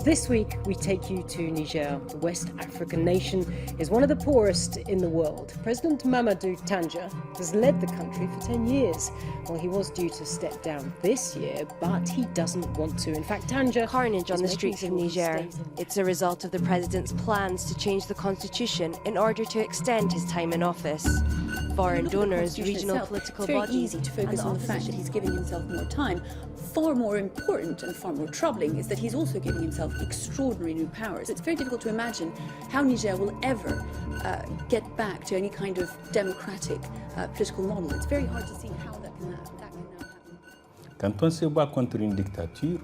This week, we take you to Niger. The West African nation is one of the poorest in the world. President Mamadou Tanja has led the country for 10 years. Well, he was due to step down this year, but he doesn't want to. In fact, Tanja... Carnage on the streets of Niger. It's a result of the president's plans to change the constitution in order to extend his time in office. Foreign donors, regional political bodies... It's very easy to focus on the fact that he's giving himself more time. Far more important and far more troubling is that he's also giving himself extraordinary new powers. It's very difficult to imagine how Niger will ever get back to any kind of democratic political model. It's very hard to see how that can now happen. Quand on se bat contre une dictature,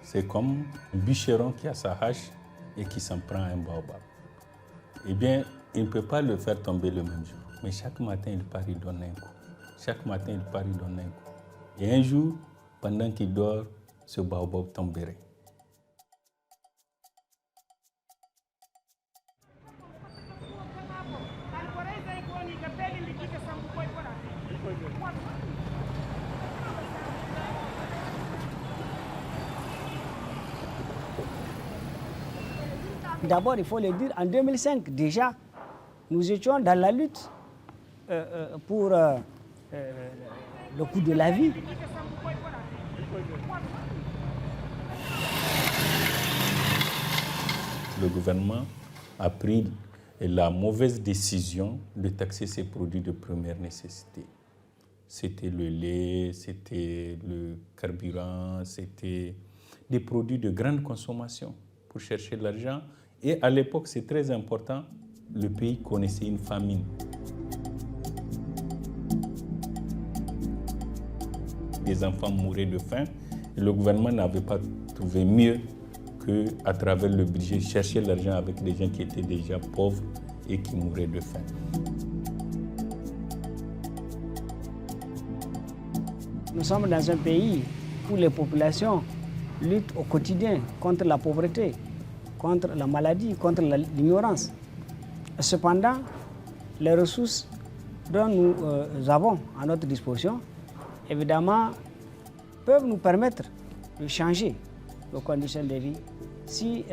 c'est comme un bûcheron qui a sa hache et qui s'en prend à un baobab. Eh bien, il ne peut pas le faire tomber le même jour. Mais chaque matin, il part, il donne un coup. Chaque matin, il part, il donne un coup. Et un jour, pendant qu'il dort, ce baobab tomberait. D'abord, il faut le dire, en 2005, déjà, nous étions dans la lutte pour le coût de la vie. Le gouvernement a pris la mauvaise décision de taxer ces produits de première nécessité. C'était le lait, c'était le carburant, c'était des produits de grande consommation pour chercher de l'argent. Et à l'époque, c'est très important, le pays connaissait une famine. Des enfants mouraient de faim et le gouvernement n'avait pas trouvé mieux qu'à travers le budget chercher l'argent avec des gens qui étaient déjà pauvres et qui mouraient de faim. Nous sommes dans un pays où les populations luttent au quotidien contre la pauvreté, contre la maladie, contre l'ignorance. Cependant, les ressources dont nous avons à notre disposition, évidemment, peuvent nous permettre de changer nos conditions de vie si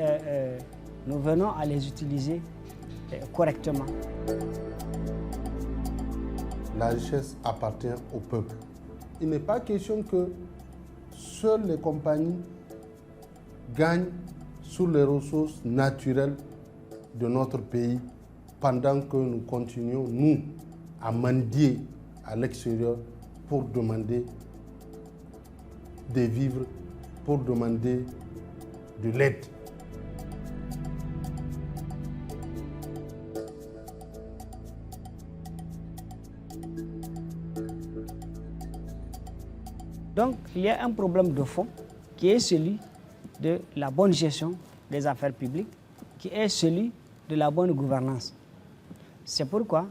nous venons à les utiliser correctement. La richesse appartient au peuple. Il n'est pas question que seules les compagnies gagnent sur les ressources naturelles de notre pays pendant que nous continuons, nous, à mendier à l'extérieur pour demander des vivres, pour demander de l'aide. Donc, il y a un problème de fond qui est celui de la bonne gestion des affaires publiques, qui est celui de la bonne gouvernance. C'est pourquoi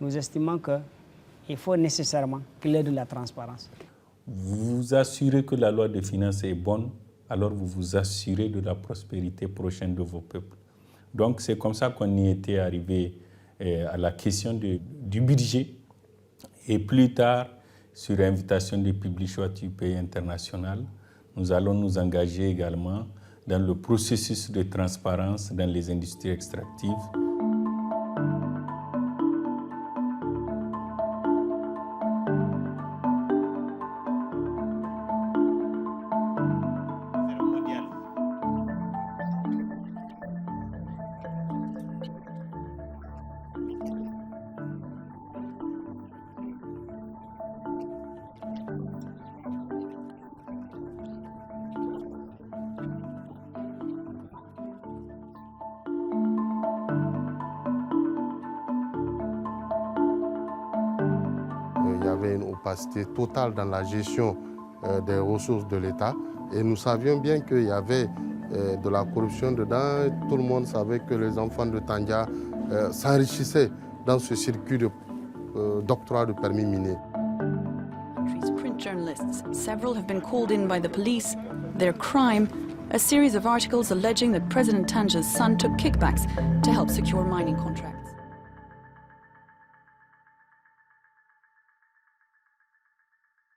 nous estimons qu'il faut nécessairement qu'il y ait de la transparence. Vous vous assurez que la loi de finances est bonne, alors vous vous assurez de la prospérité prochaine de vos peuples. Donc c'est comme ça qu'on y était arrivé à la question du budget. Et plus tard, sur invitation du Public Choice du pays international, nous allons nous engager également dans le processus de transparence dans les industries extractives. Il y avait une opacité totale dans la gestion des ressources de l'État et nous savions bien qu'il y avait de la corruption dedans. Tout le monde savait que les enfants de Tanja s'enrichissaient dans ce circuit d'octroi de permis miniers. Print journalists, several have been called in by the police. Their crime, a series of articles alleging that President Tanja's son took kickbacks to help secure mining contracts.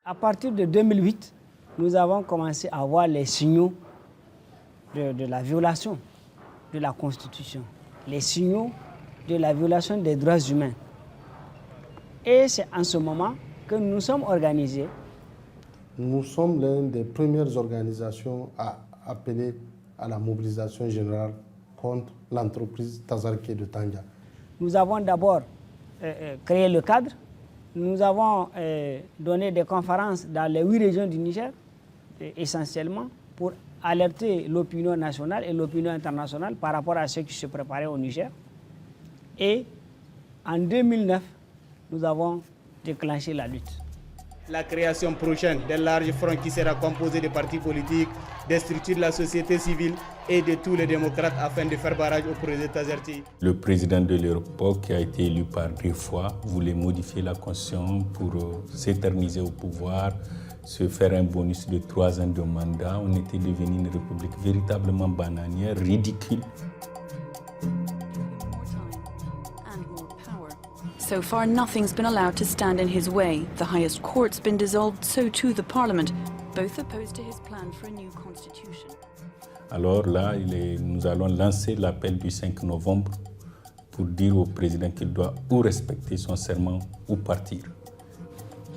À partir de 2008, nous avons commencé à voir les signaux de la violation de la Constitution, les signaux de la violation des droits humains. Et c'est en ce moment que nous sommes organisés. Nous sommes l'une des premières organisations à appeler à la mobilisation générale contre l'entreprise Tazarke de Tandja. Nous avons d'abord créé le cadre. Nous avons donné des conférences dans les 8 régions du Niger, essentiellement pour alerter l'opinion nationale et l'opinion internationale par rapport à ce qui se préparait au Niger. Et en 2009, nous avons déclenché la lutte. La création prochaine d'un large front qui sera composé de partis politiques, des structures de la société civile et de tous les démocrates afin de faire barrage au projet Tazarke. Le président de l'époque, qui a été élu par 2 fois, voulait modifier la constitution pour s'éterniser au pouvoir, se faire un bonus de 3 ans de mandat. On était devenu une république véritablement bananière, ridicule. So far, nothing's been allowed to stand in his way. The highest court's been dissolved, so too the parliament, both opposed to his plan for a new constitution. Alors là, nous allons lancer l'appel du 5 novembre pour dire au président qu'il doit ou respecter son serment ou partir.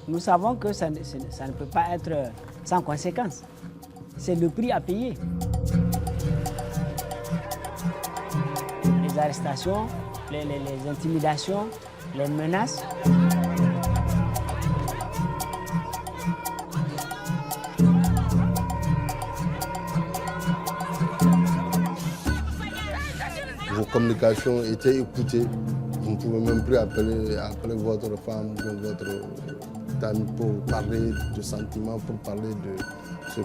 Nous savons que ça ne peut pas être sans conséquence. C'est le prix à payer. Les arrestations, les intimidations, les menaces. Vos communications étaient écoutées. Vous ne pouvez même plus appeler votre femme ou votre ami pour parler de sentiments, pour parler de ce...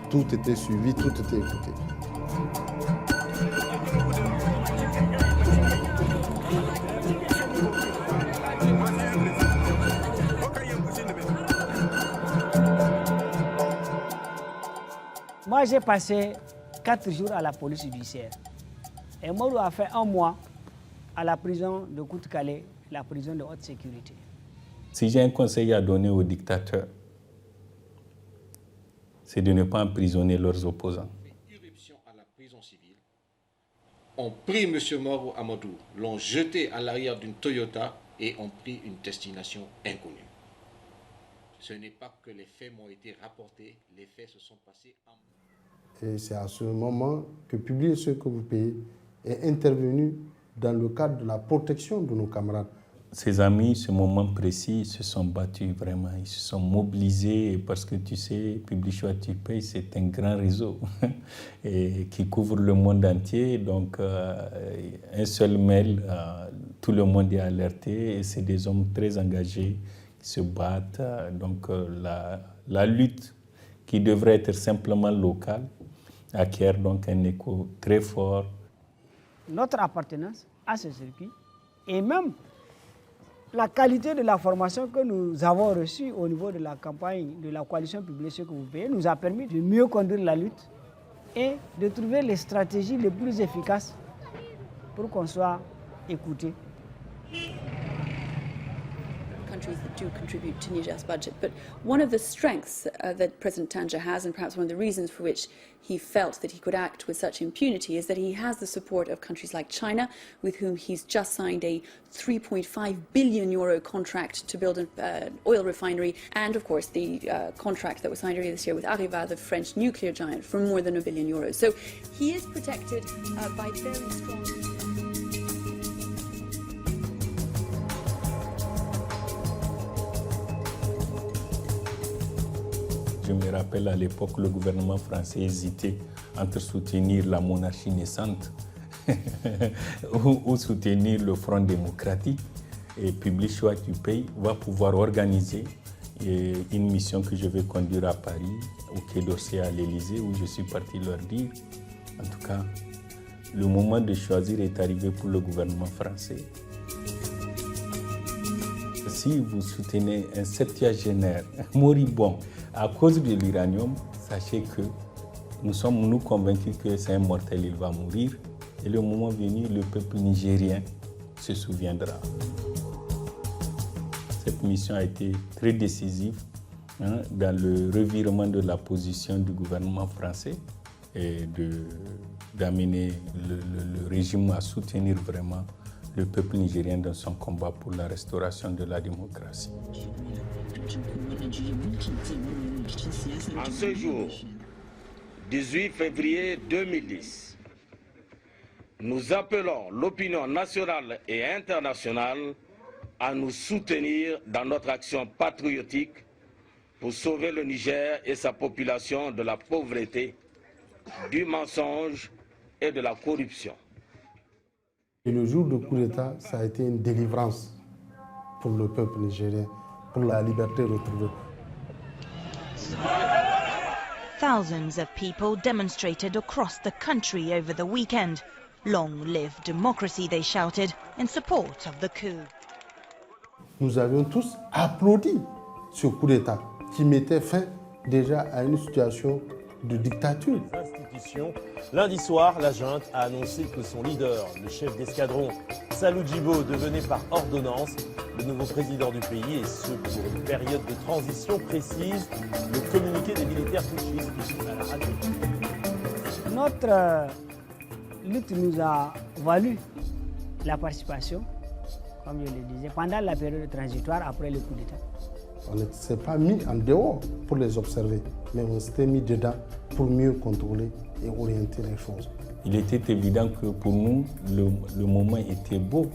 Tout était suivi, tout était écouté. Moi, j'ai passé 4 jours à la police judiciaire. Et Modou a fait 1 mois à la prison de Kout-Calais, la prison de haute sécurité. Si j'ai un conseil à donner aux dictateurs, c'est de ne pas emprisonner leurs opposants. Irruption à la prison civile, ont pris M. Moro Amadou, l'ont jeté à l'arrière d'une Toyota et ont pris une destination inconnue. Ce n'est pas que les faits m'ont été rapportés, les faits se sont passés en... Et c'est à ce moment que Publier ce que vous payez est intervenu dans le cadre de la protection de nos camarades. Ses amis, ce moment précis, se sont battus vraiment. Ils se sont mobilisés parce que tu sais, Publier ce que tu payes, c'est un grand réseau et qui couvre le monde entier. Donc, un seul mail, tout le monde est alerté et c'est des hommes très engagés qui se battent. Donc, la lutte qui devrait être simplement locale acquiert donc un écho très fort. Notre appartenance à ce circuit et même la qualité de la formation que nous avons reçue au niveau de la campagne de la coalition Publier ce que vous payez nous a permis de mieux conduire la lutte et de trouver les stratégies les plus efficaces pour qu'on soit écouté. Countries that do contribute to Niger's budget. But one of the strengths that President Tandja has, and perhaps one of the reasons for which he felt that he could act with such impunity, is that he has the support of countries like China, with whom he's just signed a 3.5 billion euro contract to build an oil refinery, and of course the contract that was signed earlier this year with Areva, the French nuclear giant, for more than €1 billion. So he is protected by very strong... Je me rappelle à l'époque, le gouvernement français hésitait entre soutenir la monarchie naissante ou soutenir le Front démocratique. Et Publier ce que tu payes va pouvoir organiser une mission que je vais conduire à Paris, au Quai d'Orsay à l'Élysée, où je suis parti leur dire. En tout cas, le moment de choisir est arrivé pour le gouvernement français. Si vous soutenez un septuagénaire moribond à cause de l'uranium, sachez que nous sommes convaincus que c'est un mortel, il va mourir. Et le moment venu, le peuple nigérien se souviendra. Cette mission a été très décisive dans le revirement de la position du gouvernement français. d'amener le régime à soutenir vraiment le peuple nigérien dans son combat pour la restauration de la démocratie. En ce jour, 18 février 2010, nous appelons l'opinion nationale et internationale à nous soutenir dans notre action patriotique pour sauver le Niger et sa population de la pauvreté, du mensonge et de la corruption. Et le jour du coup d'État, ça a été une délivrance pour le peuple nigérien, pour la liberté retrouvée. Thousands of people demonstrated across the country over the weekend. Long live democracy, they shouted, in support of the coup. Nous avions tous applaudi ce coup d'État qui mettait fin déjà à une situation de dictature. Lundi soir, la junte a annoncé que son leader, le chef d'escadron, Salou Djibo, devenait par ordonnance le nouveau président du pays, et ce pour une période de transition précise. Le communiqué des militaires putschistes à la radio. Notre lutte nous a valu la participation, comme je le disais, pendant la période transitoire après le coup d'État. On ne s'est pas mis en dehors pour les observer, mais on s'était mis dedans pour mieux contrôler et orienter les choses. Il était évident que pour nous, le moment était beau,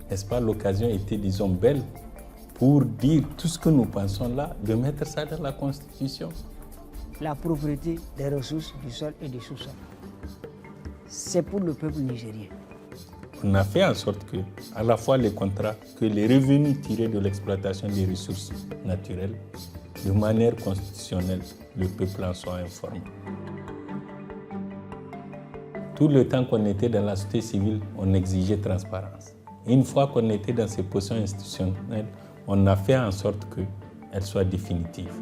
n'est-ce pas? L'occasion était, disons, belle pour dire tout ce que nous pensons là, de mettre ça dans la Constitution. La propriété des ressources du sol et du sous-sol, c'est pour le peuple nigérien. On a fait en sorte que, à la fois les contrats, que les revenus tirés de l'exploitation des ressources naturelles, de manière constitutionnelle, le peuple en soit informé. Tout le temps qu'on était dans la société civile, on exigeait transparence. Une fois qu'on était dans ces positions institutionnelles, on a fait en sorte qu'elles soient définitives.